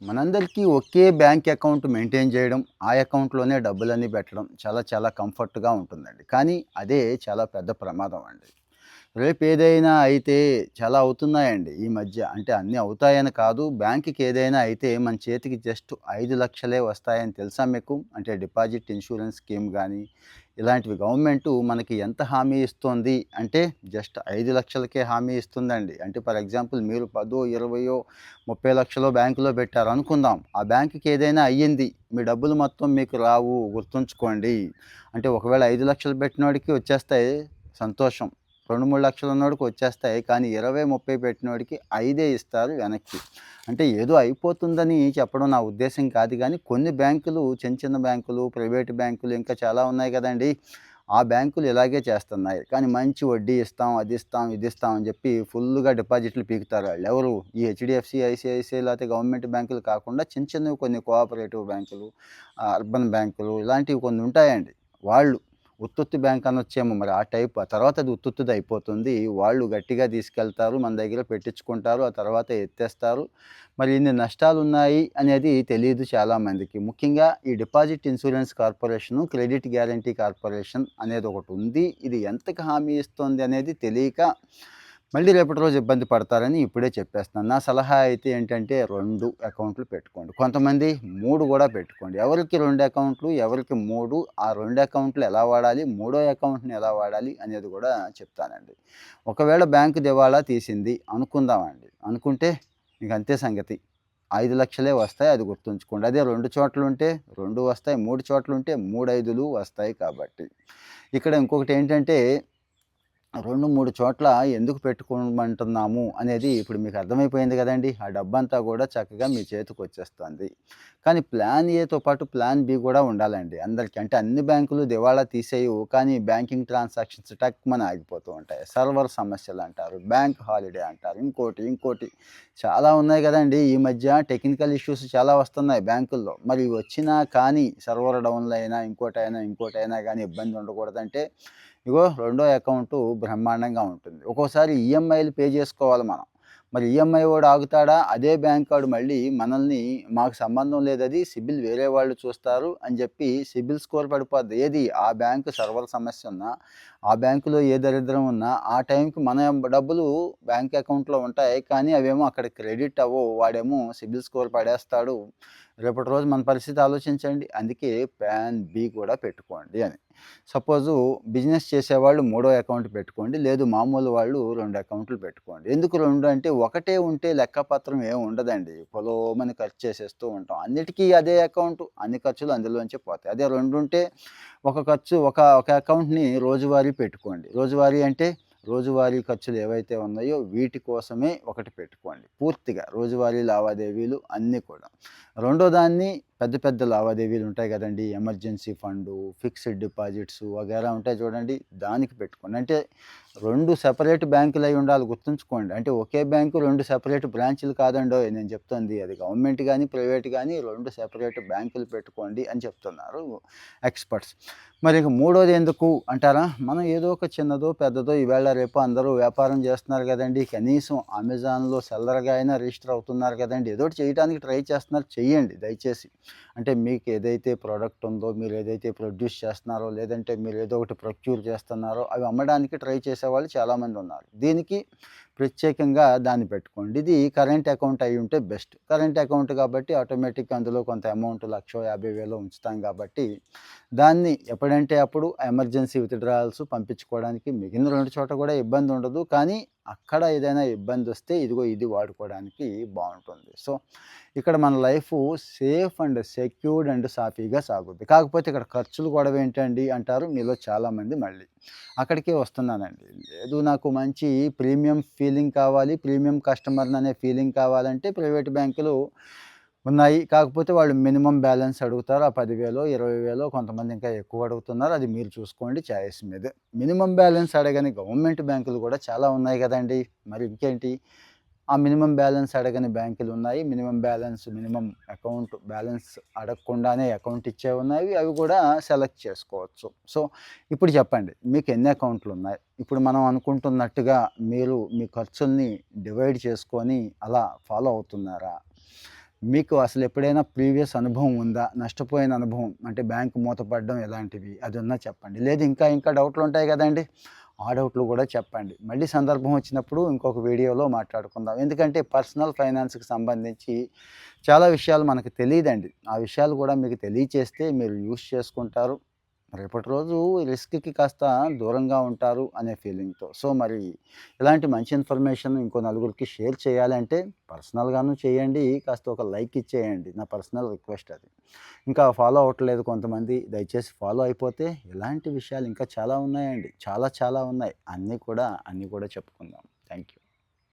మనందరికీ ఒకే bank account maintain చేయడం, ఆ అకౌంట్‌లోనే డబ్బులన్నీ పెట్టడం చాలా చాలా కంఫర్ట్‌గా ఉంటుందండి. కానీ అదే చాలా పెద్ద ప్రమాదం అండి. రేపేదైనా అయితే చాలా అవుతున్నాయండి ఈ మధ్య. అంటే అన్నీ అవుతాయని కాదు. బ్యాంక్‌కి ఏదైనా అయితే మన చేతికి జస్ట్ 5,00,000 వస్తాయని తెలుసా మీకు? అంటే డిపాజిట్ ఇన్స్యూరెన్స్ స్కీమ్ గానీ, ఇలాంటివి గవర్నమెంటు మనకి ఎంత హామీ ఇస్తోంది అంటే జస్ట్ 5,00,000కే హామీ ఇస్తుందండి. అంటే ఫర్ ఎగ్జాంపుల్ మీరు 10, 20, 30,00,000 బ్యాంక్‌లో పెట్టారు అనుకుందాం. ఆ బ్యాంక్‌కి ఏదైనా అయ్యింది. మీ డబ్బులు మొత్తం మీకు రావు గుర్తుంచుకోండి. అంటే ఒకవేళ 5,00,000 పెట్టినోడికి వచ్చేస్తాయి సంతోషం. 2, 3 లక్షలు ఉన్నోడికి వచ్చేస్తాయి. కానీ 20, 30 పెట్టినోడికి 5 ఇస్తారు వెనక్కి. అంటే ఏదో అయిపోతుందని చెప్పడం నా ఉద్దేశ్యం కాదు గానీ, కొన్ని బ్యాంకులు చిన్న చిన్న బ్యాంకులు, ప్రైవేట్ బ్యాంకులు ఇంకా చాలా ఉన్నాయి గదండీ! ఆ బ్యాంకులు ఇలాగే చేస్తున్నాయి. కానీ మంచి వడ్డీ ఇస్తాం, అది ఇస్తాం, ఇది ఇస్తాం అని జెప్పి ఫుల్లుగా డిపాజిట్లు పీకుతారు ఆళ్ళెవరు? ఈ హెచ్‌డీఎఫ్‌సీ, ఐసీఐసీఐ లేతే గవర్నమెంట్ బ్యాంకులు కాకుండా చిన్న చిన్నవి కొన్ని కోఆపరేటివ్ బ్యాంకులు, అర్బన్ బ్యాంకులు ఇలాంటివి కొన్ని ఉంటాయండి. వాళ్ళు ఉత్తుత్తి బ్యాంక్ అనొచ్చేమో మరి ఆ టైప్. ఆ తర్వాత అది ఉత్తుత్తిదయిపోతుంది. వాళ్ళు గట్టిగా తీసుకెళ్తారు. మన దగ్గర పెట్టించుకుంటారు. ఆ తర్వాత ఎత్తేస్తారు. మరి ఇన్ని నష్టాలున్నాయి అనేది తెలీదు చాలామందికి. ముఖ్యంగా ఈ deposit insurance corporation, credit guarantee corporation అనేదొకటుంది. ఇది ఎంతకి హామీ ఇస్తోంది అనేది తెలియక మళ్ళీ రేపటి రోజు ఇబ్బంది పడతారని ఇప్పుడే చెప్పేస్తున్నాను. నా సలహా అయితే ఏంటంటే 2 అకౌంట్లు పెట్టుకోండి. కొంతమంది 3 గూడా పెట్టుకోండి. ఎవరికి 2 అకౌంట్లు, ఎవరికి 3 ఆ 2 అకౌంట్లు ఎలా వాడాలి, మూడో అకౌంట్‌ని ఎలా వాడాలి అనేది గూడా చెప్తానండి. ఒకవేళ బ్యాంకు దివాళా తీసింది అనుకుందామండి. అనుకుంటే ఇంకంతే సంగతి. 5,00,000 వస్తాయి అది గుర్తుంచుకోండి. అదే 2 చోట్లుంటే 2 వస్తాయి. 3 చోట్లుంటే 3 5లు వస్తాయి కాబట్టి. ఇక్కడ ఇంకొకటేంటంటే 2, 3 చోట్ల ఎందుకు పెట్టుకోమంటున్నాము అనేది ఇప్పుడు మీకు అర్థమైపోయింది గదండీ! ఆ డబ్బంతా గూడా చక్కగా మీ చేతికొచ్చేస్తుంది. కానీ ప్లాన్ ఏతో పాటు ప్లాన్ బి గూడా ఉండాలండి అందరికి. అంటే అన్ని బ్యాంకులు దివాళా తీసేయవు. కానీ బ్యాంకింగ్ ట్రాన్సాక్షన్స్ టక్‌మని ఆగిపోతూ ఉంటాయి. సర్వర్ సమస్యలంటారు, బ్యాంక్ హాలిడే అంటారు, ఇంకోటి, ఇంకోటి చాలా ఉన్నాయి గదండీ! ఈ మధ్య టెక్నికల్ ఇష్యూస్ చాలా వస్తున్నాయి బ్యాంకుల్లో. మరి వచ్చినా కానీ సర్వర్ డౌన్‌లయినా, ఇంకోటైనా, ఇంకోటైనా గానీ ఇబ్బంది ఉండకూడదంటే ఇగో రెండో అకౌంటు బ్రహ్మాండంగా ఉంటుంది. ఒక్కోసారి ఈఎంఐలు పే జేసుకోవాలి మనం. మరి ఈఎంఐ వోడు ఆగుతాడా? అదే బ్యాంకోడు మళ్ళీ మనల్ని మాకు సంబంధం లేదది సిబిల్ వేరే వాళ్ళు చూస్తారు అని జెప్పి సిబిల్ స్కోర్ పడిపోద్ది. ఏది? ఆ బ్యాంకు సర్వర్ సమస్యున్నా, ఆ బ్యాంకులో ఏ దరిద్రం ఉన్నా, ఆ టైంకి మన డబ్బులు బ్యాంక్ అకౌంట్‌లో ఉంటాయి. కానీ అవేమో అక్కడ క్రెడిట్ అవ్వవు. వాడేమో సిబిల్ స్కోర్ పడేస్తాడు. రేపటి రోజు మన పరిస్థితి ఆలోచించండి. అందుకే ప్లాన్ బి కూడా పెట్టుకోండి అని. సపోజు బిజినెస్ చేసేవాళ్ళు మూడో అకౌంట్ పెట్టుకోండి. లేదు మామూలు వాళ్ళు 2 అకౌంట్లు పెట్టుకోండి. ఎందుకు 2 అంటే ఒకటే ఉంటే లెక్కపత్రం ఏమి ఉండదండి. పొలోమని ఖర్చు చేసేస్తూ ఉంటాం. అన్నిటికీ అదే అకౌంట్ అన్ని ఖర్చులు అందులోంచే పోతాయి. అదే 2 ఉంటే ఒక ఖర్చు ఒక అకౌంట్‌ని రోజువారీ పెట్టుకోండి. రోజువారీ అంటే రోజువారీ ఖర్చులు ఏవైతే ఉన్నాయో వీటి కోసమే ఒకటి పెట్టుకోండి. పూర్తిగా రోజువారీ లావాదేవీలు అన్నీ కూడా. రెండో దాన్ని పెద్ద పెద్ద లావాదేవీలు ఉంటాయి గదండీ! ఎమర్జెన్సీ ఫండు, ఫిక్స్డ్ డిపాజిట్సు వగైరా ఉంటాయి చూడండి. దానికి పెట్టుకోండి. అంటే 2 సెపరేట్ బ్యాంకులయి ఉండాలి గుర్తుంచుకోండి. అంటే ఒకే బ్యాంకు 2 సెపరేట్ బ్రాంచులు కాదండోయ్! నేను చెప్తోంది. అది గవర్నమెంట్ గాని, ప్రైవేట్ గాని 2 సెపరేట్ బ్యాంకులు పెట్టుకోండి అని చెప్తున్నారు ఎక్స్‌పర్ట్స్. మరి ఇక మూడోది ఎందుకు అంటారా? మనం ఏదో ఒక చిన్నదో, పెద్దదో ఈవేళ రేపు అందరూ వ్యాపారం చేస్తున్నారు గదండీ! కనీసం అమెజాన్‌లో సెల్లర్‌గా అయినా రిజిస్టర్ అవుతున్నారు గదండీ! ఏదోకటి చేయటానికి ట్రై చేస్తున్నారు. చెయ్యండి దయచేసి. అంటే మీకు ఏదైతే ప్రొడక్ట్ ఉందో, మీరు ఏదైతే ప్రొడ్యూస్ చేస్తున్నారో, లేదంటే మీరు ఏదో ఒకటి ప్రొక్యూర్ చేస్తున్నారో, అవి అమ్మడానికి ట్రై చేసేవాళ్ళు చాలామంది ఉన్నారు. దీనికి ప్రత్యేకంగా దాన్ని పెట్టుకోండి. ఇది కరెంట్ అకౌంట్ అయ్యుంటే బెస్ట్. కరెంట్ అకౌంట్ కాబట్టి ఆటోమేటిక్‌గా అందులో కొంత అమౌంట్ 1,00,000 50,000 ఉంచుతాం కాబట్టి, దాన్ని ఎప్పుడంటే అప్పుడు ఎమర్జెన్సీ విత్‌డ్రాయల్స్ పంపించుకోవడానికి మిగిలిన 2 చోట కూడా ఇబ్బందుండదు. కానీ అక్కడ ఏదైనా ఇబ్బందొస్తే ఇదిగో ఇది వాడుకోవడానికి బావుంటుంది. సో, ఇక్కడ మన life safe and secured and సాఫీగా సాగుద్ది. కాకపోతే ఇక్కడ ఖర్చులు గొడవేంటండి అంటారు మీలో చాలామంది మళ్ళీ. అక్కడికే వస్తున్నానండి. లేదు నాకు మంచి ప్రీమియం ఫీలింగ్ కావాలి, ప్రీమియం కస్టమర్‌ననే ఫీలింగ్ కావాలంటే ప్రైవేట్ బ్యాంకులు ఉన్నాయి. కాకపోతే వాళ్ళు మినిమమ్ బ్యాలెన్స్ అడుగుతారు. ఆ 10,000 20,000 కొంతమంది ఇంకా ఎక్కువ అడుగుతున్నారు. అది మీరు చూసుకోండి చాయిస్ మీదే. మినిమమ్ బ్యాలెన్స్ అడగని గవర్నమెంట్ బ్యాంకులు కూడా చాలా ఉన్నాయి గదండీ! మరి ఇంకేంటి? ఆ మినిమమ్ బ్యాలెన్స్ అడగని బ్యాంకులున్నాయి. మినిమమ్ అకౌంట్ బ్యాలెన్స్ అడగకుండానే అకౌంట్ ఇచ్చేవున్నాయి. అవి కూడా సెలెక్ట్ చేసుకోవచ్చు. సో, ఇప్పుడు చెప్పండి మీకు ఎన్ని అకౌంట్లున్నాయి? ఇప్పుడు మనం అనుకుంటున్నట్టుగా మీరు మీ ఖర్చుల్ని డివైడ్ చేసుకొని అలా ఫాలో అవుతున్నారా? మీకు అసలు ఎప్పుడైనా ప్రీవియస్ అనుభవం ఉందా? నష్టపోయిన అనుభవం అంటే బ్యాంక్ మూతపడడం ఎలాంటివి? అది ఉన్నా చెప్పండి. లేదు ఇంకా డౌట్లు ఉంటాయి గదండీ! ఆ డౌట్లు గూడా చెప్పండి. మళ్ళీ సందర్భం వచ్చినప్పుడు ఇంకొక వీడియోలో మాట్లాడుకుందాం. ఎందుకంటే పర్సనల్ ఫైనాన్స్‌కి సంబంధించి చాలా విషయాలు మనకు తెలీదండి. ఆ విషయాలు గూడా మీకు తెలియచేస్తే మీరు యూజ్ చేసుకుంటారు. రేపటి రోజు రిస్క్‌కి కాస్త దూరంగా ఉంటారు అనే ఫీలింగ్‌తో. సో, మరి ఇలాంటి మంచి ఇన్ఫర్మేషన్ ఇంకో నలుగురికి షేర్ చేయాలంటే పర్సనల్‌గాను చేయండి. కాస్త ఒక లైక్ ఇచ్చేయండి. నా పర్సనల్ రిక్వెస్ట్ అది. ఇంకా ఫాలో అవ్వట్లేదు కొంతమంది. దయచేసి ఫాలో అయిపోతే ఇలాంటి విషయాలు ఇంకా చాలా ఉన్నాయండి. చాలా చాలా ఉన్నాయి. అన్నీ కూడా చెప్పుకుందాం. Thank you.